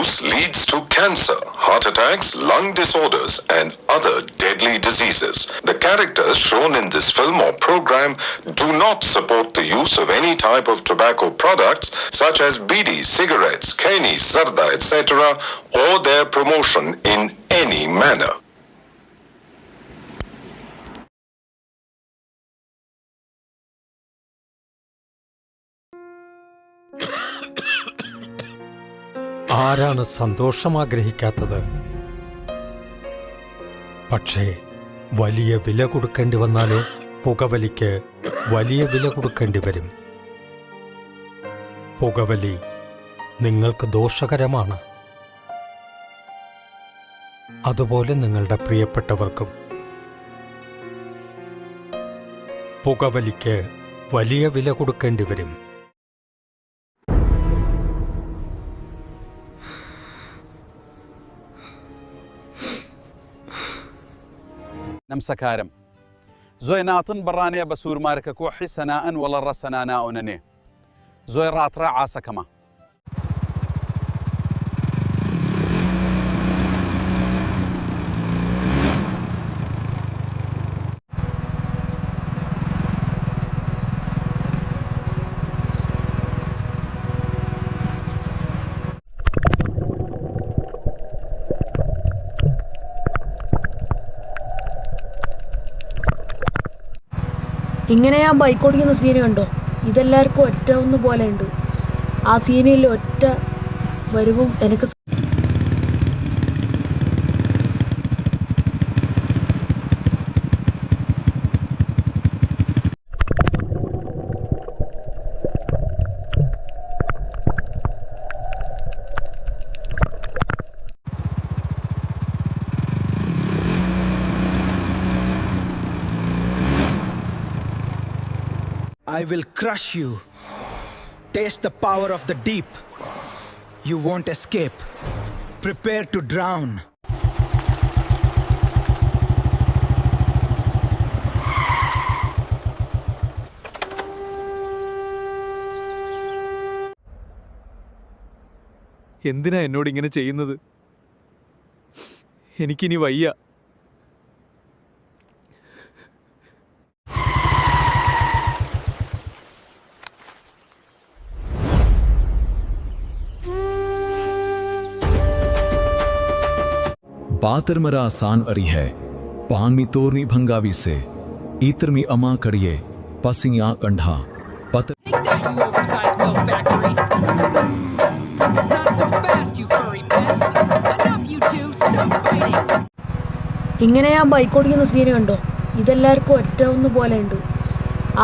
use leads to cancer, heart attacks, lung disorders, and other deadly diseases. The characters shown in this film or program do not support the use of any type of tobacco products such as bidi, cigarettes, keni, zarda, etc., or their promotion in any manner. ആരാണ് സന്തോഷം ആഗ്രഹിക്കാത്തത്? പക്ഷേ വലിയ വില കൊടുക്കേണ്ടി വന്നാലോ? പുകവലിക്ക് വലിയ വില കൊടുക്കേണ്ടി വരും. പുകവലി നിങ്ങൾക്ക് ദോഷകരമാണ്. അതുപോലെ നിങ്ങളുടെ പ്രിയപ്പെട്ടവർക്കും. പുകവലിക്ക് വലിയ വില കൊടുക്കേണ്ടി വരും. نمسكارم زويناتن برانيا بسور ماركا كوحي سناء ولا رسنانا أونني زوي راترا عاسكما ഇങ്ങനെ ഞാൻ ബൈക്ക് ഓടിക്കുന്ന സീൻ കണ്ടോ? ഇതെല്ലാവർക്കും ഒറ്റ ഒന്ന് പോലെ ഉണ്ട്. ആ സീനിൽ ഒറ്റ വരവും എനിക്ക് I will crush you. Taste the power of the deep. You won't escape. Prepare to drown. എന്തിനാ എന്നോട് ഇങ്ങനെ ചെയ്യുന്നത്? എനിക്കിനി വയ്യ. बातर मरा आसान अरी है पान मी तोरनी भंगावी से ईतर मी अमा कड़िए पसिया कंढा पत ഇങ്ങനെ ഞാൻ ബൈക്ക് ഓടിക്കുന്ന സീൻ കണ്ടോ? ഇതെല്ലാവർക്കും ഒറ്റ ഒന്ന് പോലെ ഉണ്ട്.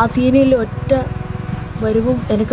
ആ സീനിൽ ഒറ്റ വരവും എനിക്ക്